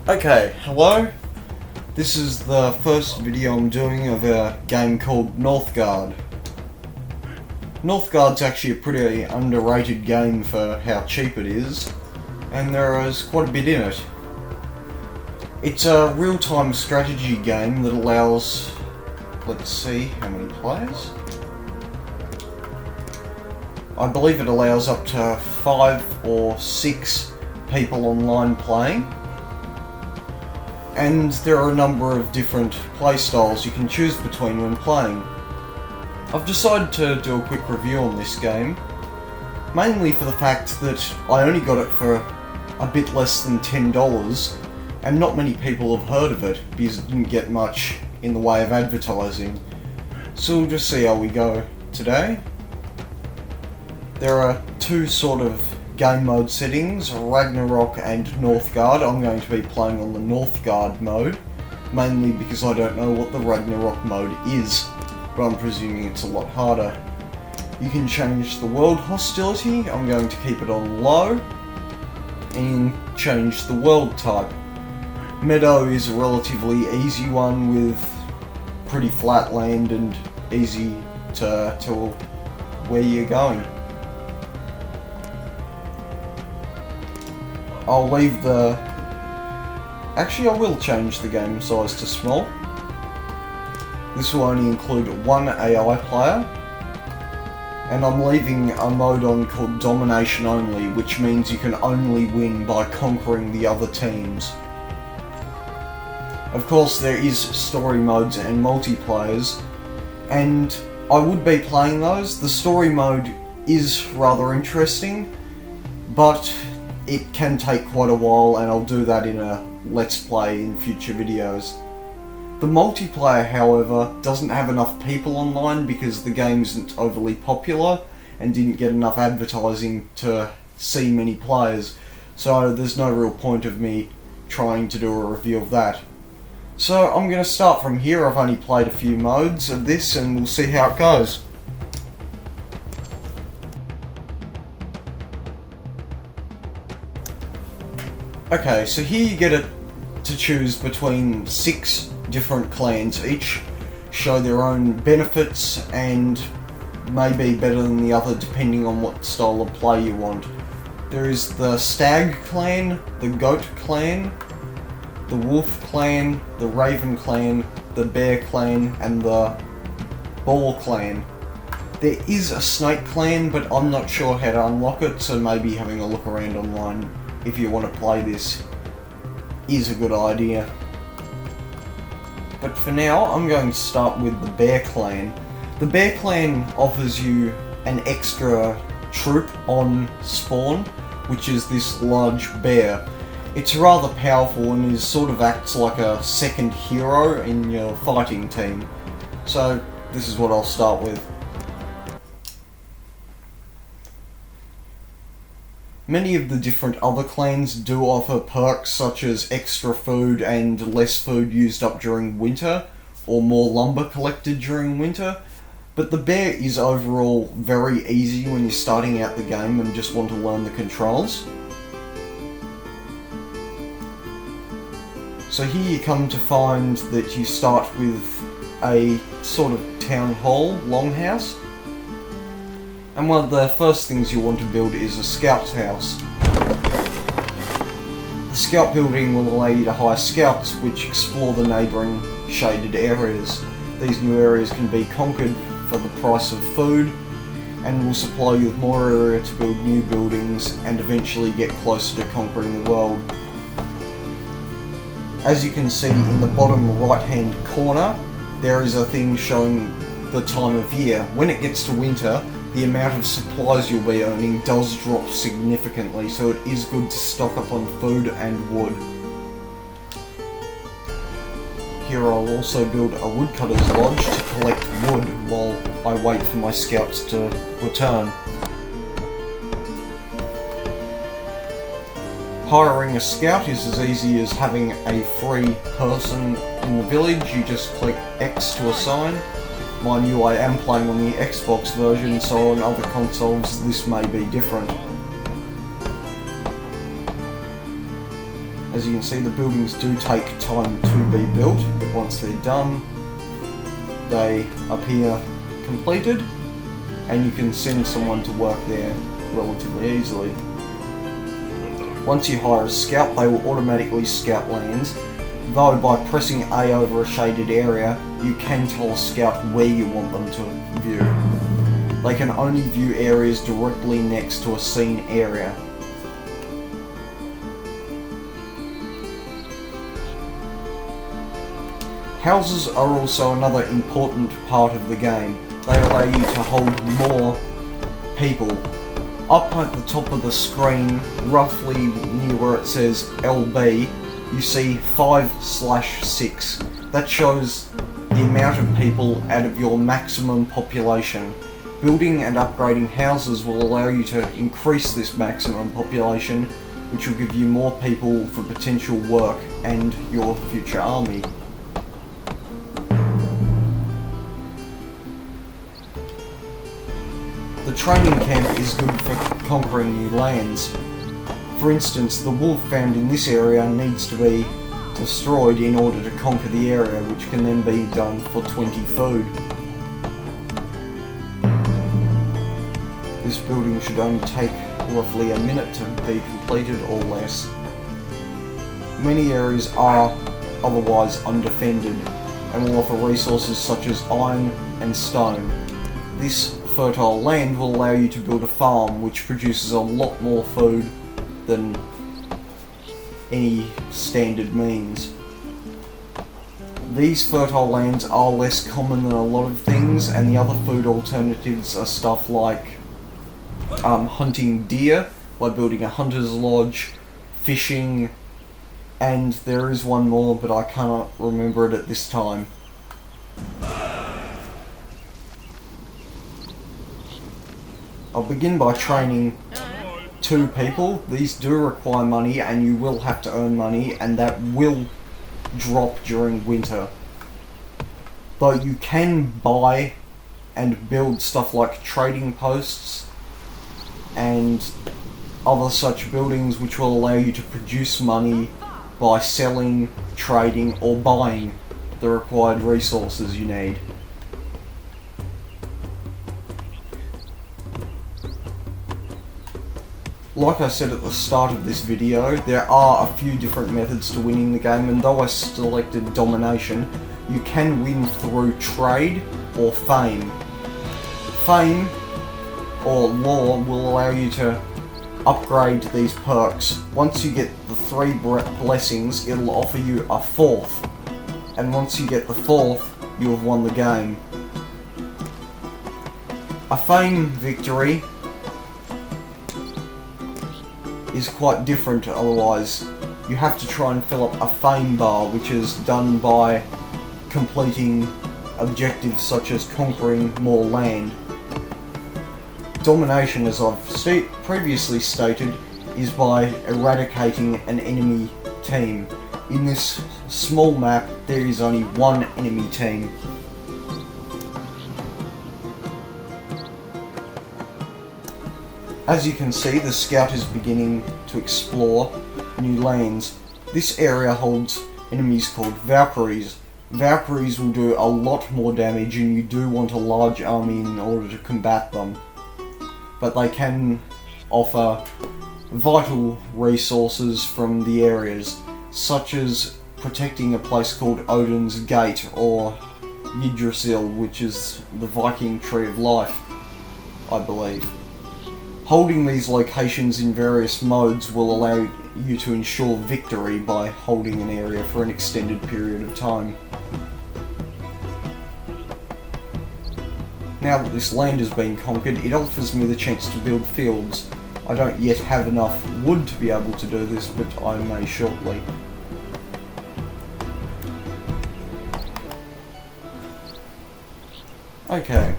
Okay, hello. This is the first video I'm doing of a game called Northgard. Northgard's actually a pretty underrated game for how cheap it is, and there is quite a bit in it. It's a real-time strategy game that allows, let's see how many players. I believe it allows up to 5 or 6 people online playing. And there are a number of different playstyles you can choose between when playing. I've decided to do a quick review on this game, mainly for the fact that I only got it for a bit less than $10, and not many people have heard of it because it didn't get much in the way of advertising. So we'll just see how we go today. There are two sort of game mode settings, Ragnarok and Northgard. I'm going to be playing on the Northgard mode, mainly because I don't know what the Ragnarok mode is, but I'm presuming it's a lot harder. You can change the world hostility. I'm going to keep it on low, and change the world type. Meadow is a relatively easy one with pretty flat land and easy to where you're going. I'll leave the... Actually, I will change the game size to small. This will only include one AI player. And I'm leaving a mode on called Domination Only, which means you can only win by conquering the other teams. Of course, there is story modes and multiplayers, and I would be playing those. The story mode is rather interesting, but it can take quite a while, and I'll do that in a Let's Play in future videos. The multiplayer, however, doesn't have enough people online because the game isn't overly popular and didn't get enough advertising to see many players, so there's no real point of me trying to do a review of that. So I'm going to start from here. I've only played a few modes of this and we'll see how it goes. Okay, so here you get to choose between 6 different clans. Each show their own benefits and may be better than the other depending on what style of play you want. There is the Stag clan, the Goat clan, the Wolf clan, the Raven clan, the Bear clan, and the Boar clan. There is a Snake clan, but I'm not sure how to unlock it, so maybe having a look around online if you want to play this is a good idea. But for now, I'm going to start with the Bear Clan. The Bear Clan offers you an extra troop on spawn, which is this large bear. It's rather powerful and sort of acts like a second hero in your fighting team. So this is what I'll start with. Many of the different other clans do offer perks such as extra food and less food used up during winter, or more lumber collected during winter, but the bear is overall very easy when you're starting out the game and just want to learn the controls. So here you come to find that you start with a sort of town hall longhouse. And one of the first things you want to build is a scout house. The scout building will allow you to hire scouts which explore the neighbouring shaded areas. These new areas can be conquered for the price of food and will supply you with more area to build new buildings and eventually get closer to conquering the world. As you can see in the bottom right hand corner, there is a thing showing the time of year. When it gets to winter, the amount of supplies you'll be earning does drop significantly, so it is good to stock up on food and wood. Here I'll also build a woodcutter's lodge to collect wood while I wait for my scouts to return. Hiring a scout is as easy as having a free person in the village. You just click X to assign. Mind you, I am playing on the Xbox version, so on other consoles this may be different. As you can see, the buildings do take time to be built, but once they're done, they appear completed, and you can send someone to work there relatively easily. Once you hire a scout, they will automatically scout lands, though by pressing A over a shaded area, you can tell a scout where you want them to view. They can only view areas directly next to a seen area. Houses are also another important part of the game. They allow you to hold more people. Up at the top of the screen, roughly near where it says LB, you see 5/6. That shows the amount of people out of your maximum population. Building and upgrading houses will allow you to increase this maximum population, which will give you more people for potential work and your future army. The training camp is good for conquering new lands. For instance, the wolf found in this area needs to be destroyed in order to conquer the area, which can then be done for 20 food. This building should only take roughly a minute to be completed or less. Many areas are otherwise undefended and will offer resources such as iron and stone. This fertile land will allow you to build a farm which produces a lot more food than any standard means. These fertile lands are less common than a lot of things, and the other food alternatives are stuff like hunting deer by building a hunter's lodge, fishing, and there is one more but I cannot remember it at this time. I'll begin by training 2 people. These do require money, and you will have to earn money, and that will drop during winter. Though you can buy and build stuff like trading posts and other such buildings which will allow you to produce money by selling, trading, or buying the required resources you need. Like I said at the start of this video, there are a few different methods to winning the game, and though I selected domination, you can win through trade or fame. Fame or law will allow you to upgrade these perks. Once you get the 3 blessings, it'll offer you a 4th, and once you get the 4th, you have won the game. A fame victory is quite different otherwise. You have to try and fill up a fame bar, which is done by completing objectives such as conquering more land. Domination, as I've previously stated, is by eradicating an enemy team. In this small map, there is only one enemy team. As you can see, the scout is beginning to explore new lanes. This area holds enemies called Valkyries. Valkyries will do a lot more damage, and you do want a large army in order to combat them. But they can offer vital resources from the areas, such as protecting a place called Odin's Gate, or Yggdrasil, which is the Viking Tree of Life, I believe. Holding these locations in various modes will allow you to ensure victory by holding an area for an extended period of time. Now that this land has been conquered, it offers me the chance to build fields. I don't yet have enough wood to be able to do this, but I may shortly. Okay.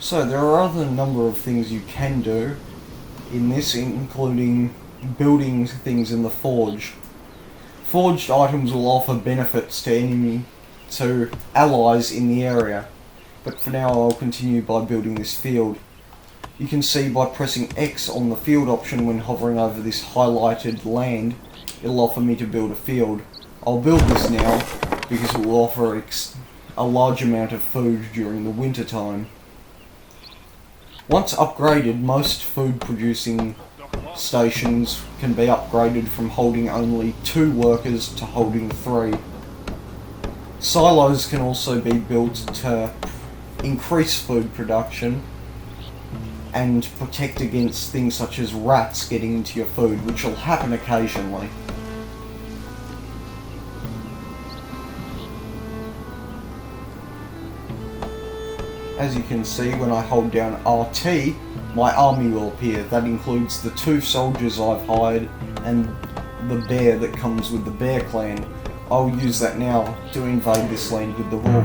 So there are other number of things you can do in this, including building things in the forge. Forged items will offer benefits to allies in the area, but for now I'll continue by building this field. You can see by pressing X on the field option when hovering over this highlighted land it'll offer me to build a field. I'll build this now because it will offer a large amount of food during the winter time. Once upgraded, most food producing stations can be upgraded from holding only 2 workers to holding 3. Silos can also be built to increase food production and protect against things such as rats getting into your food, which will happen occasionally. As you can see, when I hold down RT, my army will appear. That includes the 2 soldiers I've hired and the bear that comes with the Bear Clan. I'll use that now to invade this land with the wolf.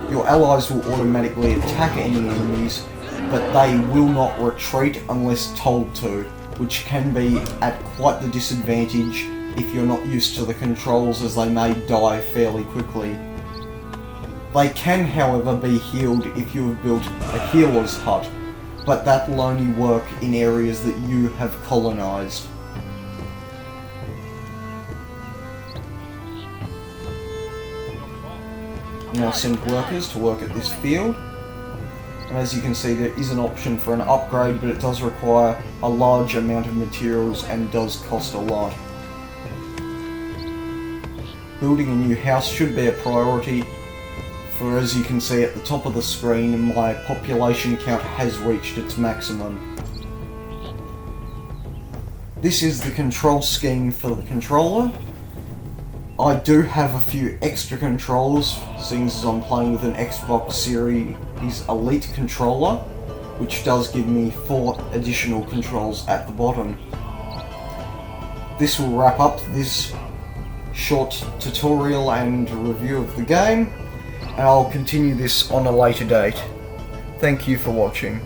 Your allies will automatically attack any enemies, but they will not retreat unless told to, which can be at quite the disadvantage if you're not used to the controls, as they may die fairly quickly. They can, however, be healed if you have built a healer's hut, but that will only work in areas that you have colonised. Now send workers to work at this field, and as you can see there is an option for an upgrade, but it does require a large amount of materials and does cost a lot. Building a new house should be a priority, for as you can see at the top of the screen, my population count has reached its maximum. This is the control scheme for the controller. I do have a few extra controls, seeing as I'm playing with an Xbox Series Elite controller, which does give me 4 additional controls at the bottom. This will wrap up this short tutorial and review of the game, and I'll continue this on a later date. Thank you for watching.